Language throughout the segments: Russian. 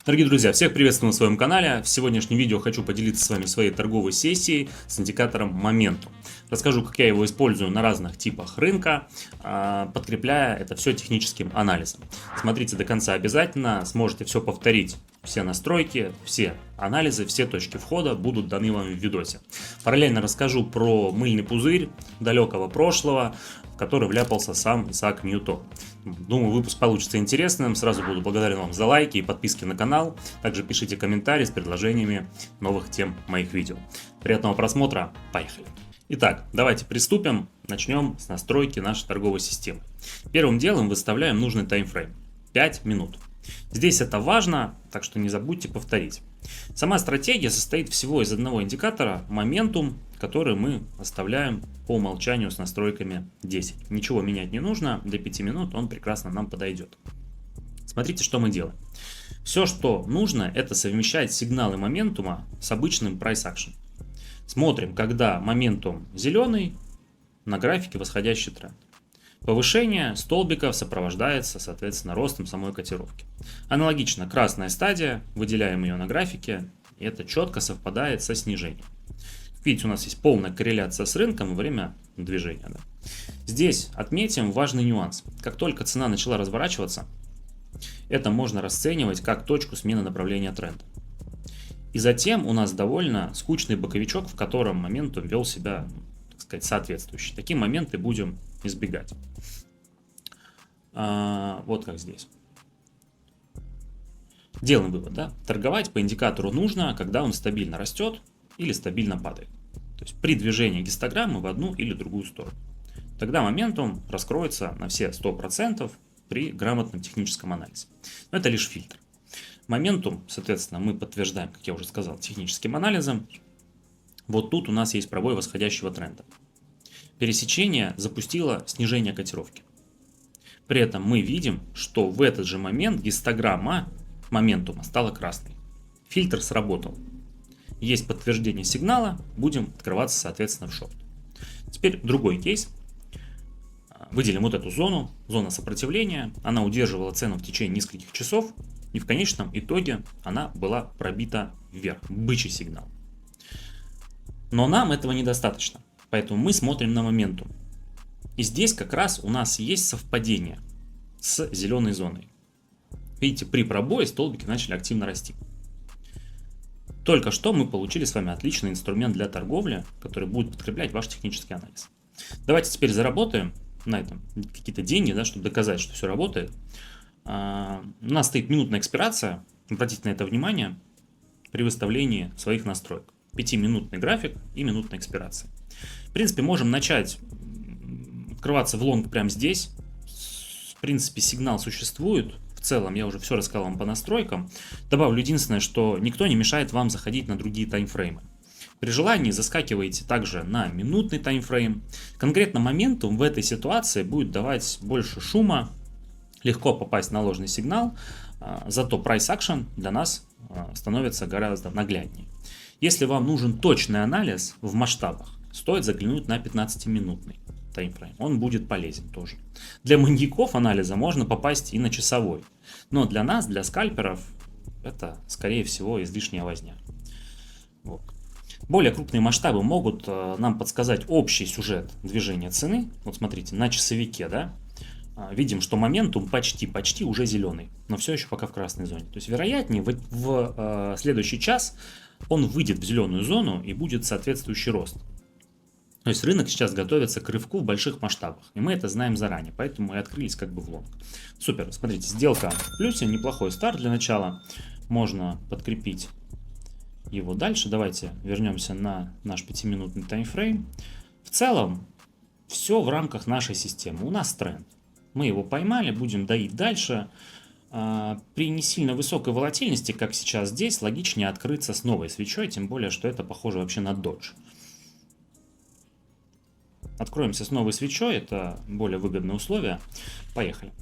Дорогие друзья, всех приветствую на своем канале. В сегодняшнем видео хочу поделиться с вами своей торговой сессией с индикатором Momentum. Расскажу, как я его использую на разных типах рынка, подкрепляя это все техническим анализом. Смотрите до конца обязательно, сможете все повторить. Все настройки, все анализы, все точки входа будут даны вам в видосе. Параллельно расскажу про мыльный пузырь далекого прошлого, в который вляпался сам Исаак Ньютон. Думаю, выпуск получится интересным. Сразу буду благодарен вам за лайки и подписки на канал. Также пишите комментарии с предложениями новых тем моих видео. Приятного просмотра. Поехали. Итак, давайте приступим. Начнем с настройки нашей торговой системы. Первым делом выставляем нужный таймфрейм. 5 минут. Здесь это важно, так что не забудьте повторить. Сама стратегия состоит всего из одного индикатора, Momentum, который мы оставляем по умолчанию с настройками 10. Ничего менять не нужно, до 5 минут он прекрасно нам подойдет. Смотрите, что мы делаем. Все, что нужно, это совмещать сигналы моментума с обычным price action. Смотрим, когда моментум зеленый, на графике восходящий тренд. Повышение столбиков сопровождается, соответственно, ростом самой котировки. Аналогично, красная стадия, выделяем ее на графике, и это четко совпадает со снижением. Видите, у нас есть полная корреляция с рынком во время движения. Да? Здесь отметим важный нюанс. Как только цена начала разворачиваться, это можно расценивать как точку смены направления тренда. И затем у нас довольно скучный боковичок, в котором моментум вел себя, так сказать, соответствующий. Такие моменты будем избегать. Вот как здесь. Делаем вывод, да? Торговать по индикатору нужно, когда он стабильно растет или стабильно падает. То есть при движении гистограммы в одну или другую сторону. Тогда моментум раскроется на все 100% при грамотном техническом анализе. Но это лишь фильтр. Моментум, соответственно, мы подтверждаем, как я уже сказал, техническим анализом. Вот тут у нас есть пробой восходящего тренда. Пересечение запустило снижение котировки. При этом мы видим, что в этот же момент гистограмма моментума стала красной. Фильтр сработал. Есть подтверждение сигнала, будем открываться, соответственно, в шорт. Теперь другой кейс. Выделим вот эту зону, зона сопротивления. Она удерживала цену в течение нескольких часов, и в конечном итоге она была пробита вверх, бычий сигнал. Но нам этого недостаточно. Поэтому мы смотрим на моментум. И здесь как раз у нас есть совпадение с зеленой зоной. Видите, при пробое столбики начали активно расти. Только что мы получили с вами отличный инструмент для торговли, который будет подкреплять ваш технический анализ. Давайте теперь заработаем на этом какие-то деньги, да, чтобы доказать, что все работает. У нас стоит минутная экспирация. Обратите на это внимание при выставлении своих настроек. 5-минутный график и минутная экспирация. В принципе, можем начать открываться в лонг прямо здесь. В принципе, сигнал существует. В целом, я уже все рассказал вам по настройкам. Добавлю единственное, что никто не мешает вам заходить на другие таймфреймы. При желании заскакиваете также на минутный таймфрейм. Конкретно моментум в этой ситуации будет давать больше шума, легко попасть на ложный сигнал, зато price action для нас становится гораздо нагляднее. Если вам нужен точный анализ в масштабах, стоит заглянуть на 15-минутный таймфрейм. Он будет полезен тоже. Для маньяков анализа можно попасть и на часовой. Но для нас, для скальперов, это, скорее всего, излишняя возня. Вот. Более крупные масштабы могут нам подсказать общий сюжет движения цены. Вот смотрите, на часовике, да, видим, что моментум почти уже зеленый, но все еще пока в красной зоне. То есть, вероятнее, в следующий час он выйдет в зеленую зону и будет соответствующий рост. То есть рынок сейчас готовится к рывку в больших масштабах, и мы это знаем заранее, поэтому и открылись как бы в лонг. Супер, смотрите, сделка в плюсе, неплохой старт для начала, можно подкрепить его дальше. Давайте вернемся на наш 5-минутный таймфрейм. В целом, все в рамках нашей системы, у нас тренд. Мы его поймали, будем доить дальше. При не сильно высокой волатильности, как сейчас здесь, логичнее открыться с новой свечой, тем более, что это похоже вообще на додж. Откроемся с новой свечой, это более выгодные условия. Поехали.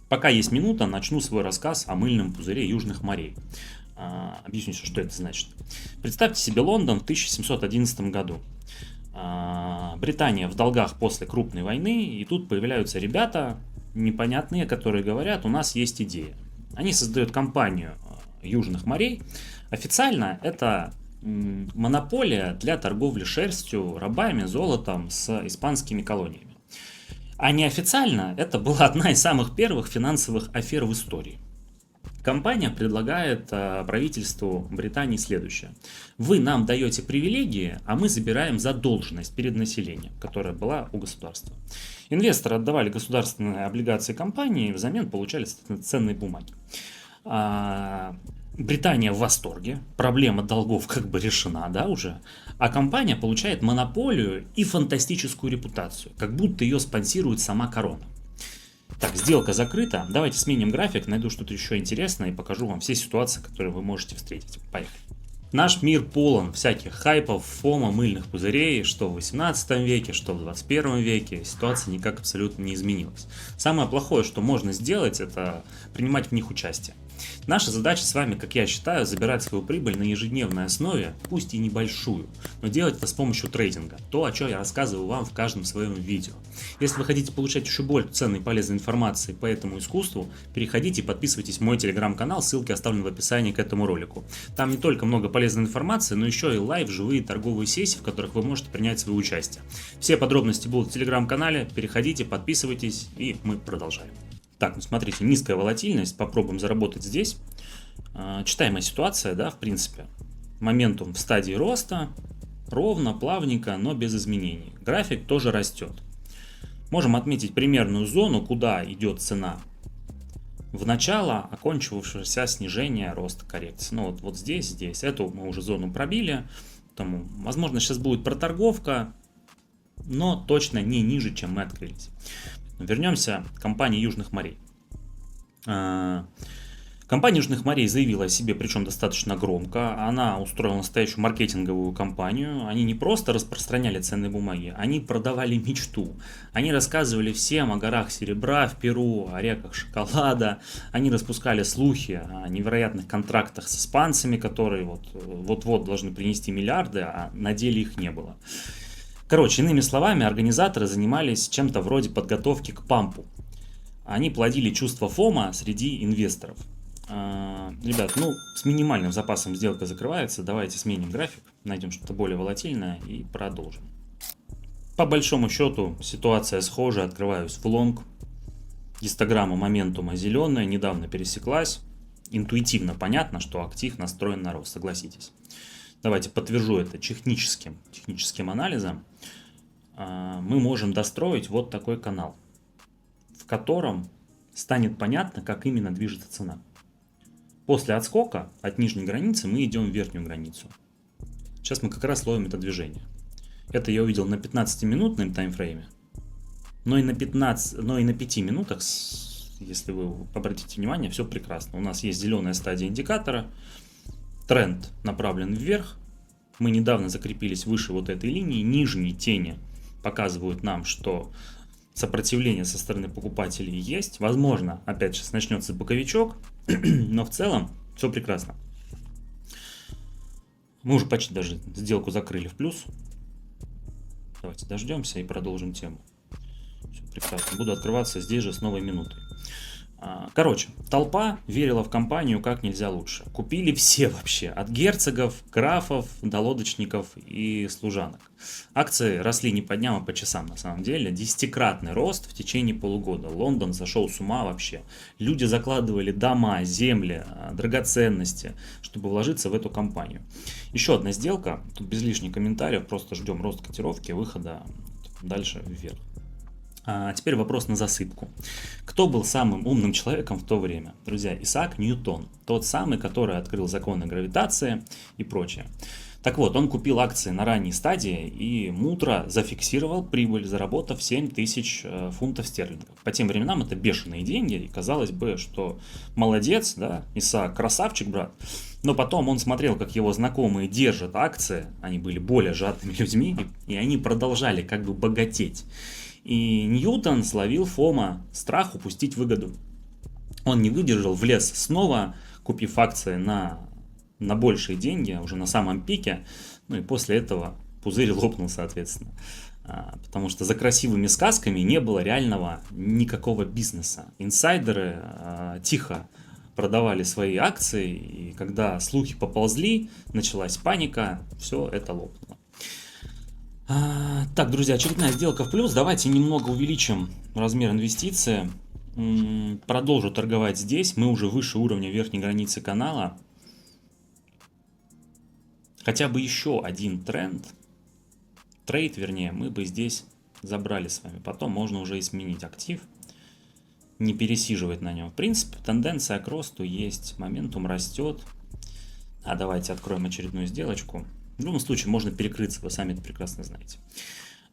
Пока есть минута, начну свой рассказ о мыльном пузыре Южных морей. Объясню, что это значит. Представьте себе Лондон в 1711 году. Британия в долгах после крупной войны, и тут появляются ребята непонятные, которые говорят, у нас есть идея. Они создают компанию Южных морей. Официально это монополия для торговли шерстью, рабами, золотом с испанскими колониями. А неофициально это была одна из самых первых финансовых афер в истории. Компания предлагает правительству Британии следующее. Вы нам даете привилегии, а мы забираем задолженность перед населением, которая была у государства. Инвесторы отдавали государственные облигации компании, взамен получали ценные бумаги. Британия в восторге, проблема долгов как бы решена, да, уже, а компания получает монополию и фантастическую репутацию, как будто ее спонсирует сама корона. Так, сделка закрыта. Давайте сменим график, найду что-то еще интересное и покажу вам все ситуации, которые вы можете встретить. Поехали. Наш мир полон всяких хайпов, фома, мыльных пузырей, что в 18 веке, что в 21 веке. Ситуация никак абсолютно не изменилась. Самое плохое, что можно сделать, это принимать в них участие. Наша задача с вами, как я считаю, забирать свою прибыль на ежедневной основе, пусть и небольшую, но делать это с помощью трейдинга. То, о чем я рассказываю вам в каждом своем видео. Если вы хотите получать еще больше ценной и полезной информации по этому искусству, переходите и подписывайтесь в мой телеграм-канал, ссылки оставлены в описании к этому ролику. Там не только много полезной информации, но еще и лайв, живые торговые сессии, в которых вы можете принять свое участие. Все подробности будут в телеграм-канале, переходите, подписывайтесь, и мы продолжаем. Так, ну смотрите, низкая волатильность, попробуем заработать здесь. Читаемая ситуация, да, в принципе. Моментум в стадии роста, ровно, плавненько, но без изменений. График тоже растет. Можем отметить примерную зону, куда идет цена в начало окончившегося снижения роста коррекции. Ну вот здесь. Эту мы уже зону пробили. Поэтому, возможно, сейчас будет проторговка, но точно не ниже, чем мы открылись. Вернемся к компании Южных морей. Компания Южных морей заявила о себе, причем достаточно громко. Она устроила настоящую маркетинговую кампанию. Они не просто распространяли ценные бумаги, они продавали мечту. Они рассказывали всем о горах серебра в Перу, о реках шоколада. Они распускали слухи о невероятных контрактах с испанцами, которые вот-вот должны принести миллиарды, а на деле их не было. Короче, иными словами, организаторы занимались чем-то вроде подготовки к пампу. Они плодили чувство фома среди инвесторов. Ребят, с минимальным запасом сделка закрывается. Давайте сменим график, найдем что-то более волатильное и продолжим. По большому счету ситуация схожа. Открываюсь в лонг. Гистограмма моментума зеленая, недавно пересеклась. Интуитивно понятно, что актив настроен на рост, согласитесь. Давайте подтвержу это техническим анализом. Мы можем достроить вот такой канал, в котором станет понятно, как именно движется цена. После отскока от нижней границы мы идем в верхнюю границу. Сейчас мы как раз ловим это движение. Это я увидел на 15-минутном таймфрейме, но и на 5 минутах, если вы обратите внимание, все прекрасно. У нас есть зеленая стадия индикатора. Тренд направлен вверх. Мы недавно закрепились выше вот этой линии. Нижние тени показывают нам, что сопротивление со стороны покупателей есть. Возможно, опять сейчас начнется боковичок, но в целом все прекрасно. Мы уже почти даже сделку закрыли в плюс. Давайте дождемся и продолжим тему. Все прекрасно. Буду открываться здесь же с новой минутой. Короче, толпа верила в компанию как нельзя лучше. Купили все вообще, от герцогов, графов до лодочников и служанок. Акции росли не по дням, а по часам на самом деле. 10-кратный рост в течение полугода. Лондон сошел с ума вообще. Люди закладывали дома, земли, драгоценности, чтобы вложиться в эту компанию. Еще одна сделка, тут без лишних комментариев, просто ждем рост котировки, выхода дальше вверх. А теперь вопрос на засыпку. Кто был самым умным человеком в то время? Друзья, Исаак Ньютон. Тот самый, который открыл законы гравитации и прочее. Так вот, он купил акции на ранней стадии и мудро зафиксировал прибыль, заработав 7000 фунтов стерлингов. По тем временам это бешеные деньги, и казалось бы, что молодец, да, Исаак, красавчик, брат. Но потом он смотрел, как его знакомые держат акции, они были более жадными людьми, и они продолжали как бы богатеть. И Ньютон словил фома, страх упустить выгоду. Он не выдержал, влез снова, купив акции на большие деньги, уже на самом пике. Ну и после этого пузырь лопнул, соответственно. Потому что за красивыми сказками не было реального никакого бизнеса. Инсайдеры тихо продавали свои акции, и когда слухи поползли, началась паника, все это лопнуло. Так, друзья, очередная сделка в плюс. Давайте немного увеличим размер инвестиции. Продолжу торговать здесь. Мы уже выше уровня верхней границы канала. Хотя бы еще один трейд, вернее, мы бы здесь забрали с вами. Потом можно уже и сменить актив, не пересиживать на нем. В принципе, тенденция к росту есть, моментум растет. Давайте откроем очередную сделочку. В любом случае можно перекрыться, вы сами это прекрасно знаете.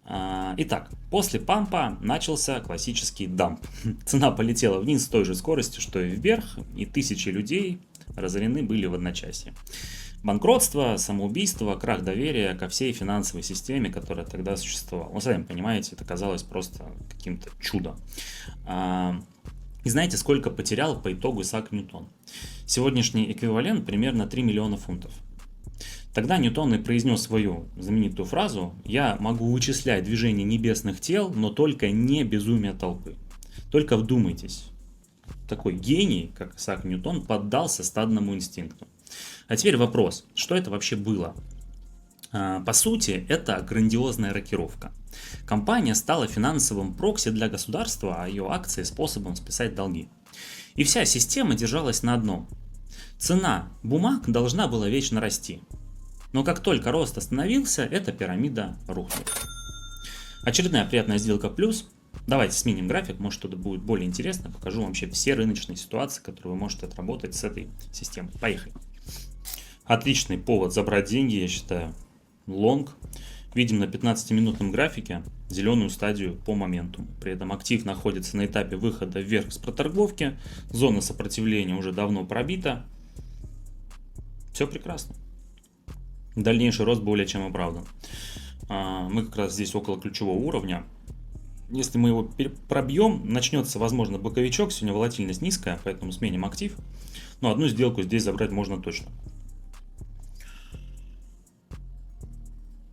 Итак, после пампа начался классический дамп. Цена полетела вниз с той же скоростью, что и вверх, и тысячи людей разорены были в одночасье. Банкротство, самоубийство, крах доверия ко всей финансовой системе, которая тогда существовала. Вы сами понимаете, это казалось просто каким-то чудом. И знаете, сколько потерял по итогу Исаак Ньютон? Сегодняшний эквивалент примерно 3 миллиона фунтов. Тогда Ньютон и произнес свою знаменитую фразу: «Я могу вычислять движение небесных тел, но только не безумие толпы». Только вдумайтесь, такой гений, как Исаак Ньютон, поддался стадному инстинкту. А теперь вопрос, что это вообще было? По сути, это грандиозная рокировка. Компания стала финансовым прокси для государства, а ее акции способом списать долги. И вся система держалась на одном. Цена бумаг должна была вечно расти. Но как только рост остановился, эта пирамида рухнула. Очередная приятная сделка плюс. Давайте сменим график, может что-то будет более интересно. Покажу вам вообще все рыночные ситуации, которые вы можете отработать с этой системой. Поехали. Отличный повод забрать деньги, я считаю. Лонг. Видим на 15-минутном графике зеленую стадию по моментуму. При этом актив находится на этапе выхода вверх с проторговки. Зона сопротивления уже давно пробита. Все прекрасно. Дальнейший рост более чем оправдан. Мы как раз здесь около ключевого уровня. Если мы его пробьем, начнется, возможно, боковичок. Сегодня волатильность низкая, поэтому сменим актив. Но одну сделку здесь забрать можно точно.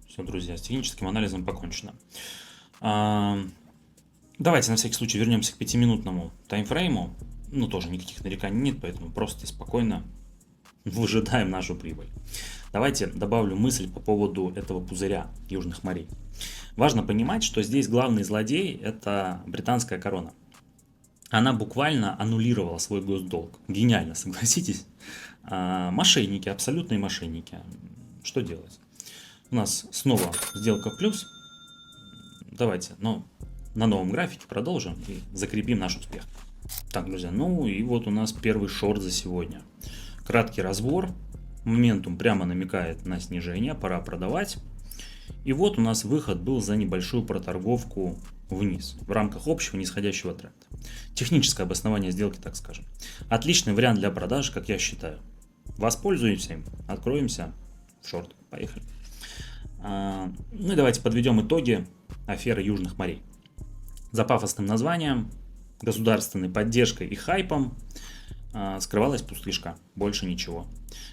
Все, друзья, с техническим анализом покончено. Давайте на всякий случай вернемся к 5-минутному таймфрейму. Ну, тоже никаких нареканий нет, поэтому просто спокойно выжидаем нашу прибыль. Давайте добавлю мысль по поводу этого пузыря южных морей. Важно понимать, что здесь главный злодей – это британская корона. Она буквально аннулировала свой госдолг. Гениально, согласитесь? Мошенники, абсолютные мошенники. Что делать? У нас снова сделка в плюс. Давайте, на новом графике продолжим и закрепим наш успех. Так, друзья, ну и вот у нас первый шорт за сегодня. Краткий разбор. Моментум прямо намекает на снижение, пора продавать. И вот у нас выход был за небольшую проторговку вниз в рамках общего нисходящего тренда. Техническое обоснование сделки, так скажем. Отличный вариант для продаж, как я считаю. Воспользуемся им, откроемся в шорт. Поехали. Ну и давайте подведем итоги аферы Южных морей. За пафосным названием, государственной поддержкой и хайпом скрывалась пустышка, больше ничего.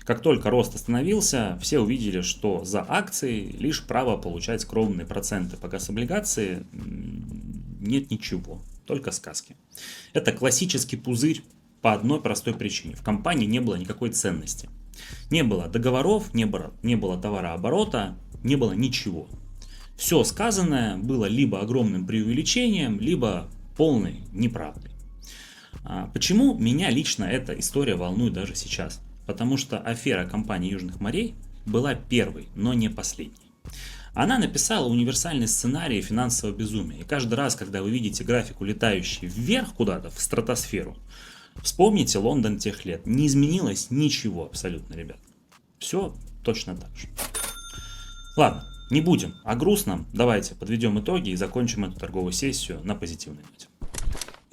Как только рост остановился, все увидели, что за акции лишь право получать скромные проценты по гособлигации нет ничего, только сказки. Это классический пузырь по одной простой причине. В компании не было никакой ценности. Не было договоров, не было товарооборота, не было ничего. Все сказанное было либо огромным преувеличением, либо полной неправдой. Почему меня лично эта история волнует даже сейчас? Потому что афера компании Южных морей была первой, но не последней. Она написала универсальный сценарий финансового безумия. И каждый раз, когда вы видите график, улетающий вверх куда-то, в стратосферу, вспомните Лондон тех лет. Не изменилось ничего абсолютно, ребят. Все точно так же. Ладно, не будем о грустном. Давайте подведем итоги и закончим эту торговую сессию на позитивной ноте.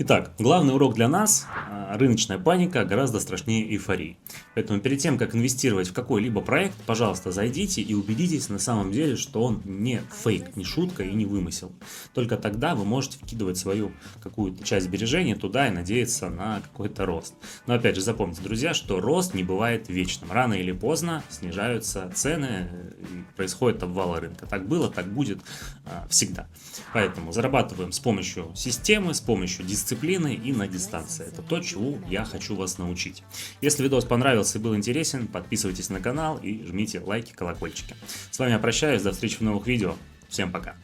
Итак, главный урок для нас – рыночная паника гораздо страшнее эйфории. Поэтому перед тем, как инвестировать в какой-либо проект, пожалуйста, зайдите и убедитесь на самом деле, что он не фейк, не шутка и не вымысел. Только тогда вы можете вкидывать свою какую-то часть сбережений туда и надеяться на какой-то рост. Но опять же, запомните, друзья, что рост не бывает вечным. Рано или поздно снижаются цены и происходит обвал рынка. Так было, так будет всегда. Поэтому зарабатываем с помощью системы, с помощью дисциплины, дисциплины и на дистанции. Это то, чему я хочу вас научить. Если видос понравился и был интересен, подписывайтесь на канал и жмите лайки, колокольчики. С вами я прощаюсь, до встречи в новых видео. Всем пока.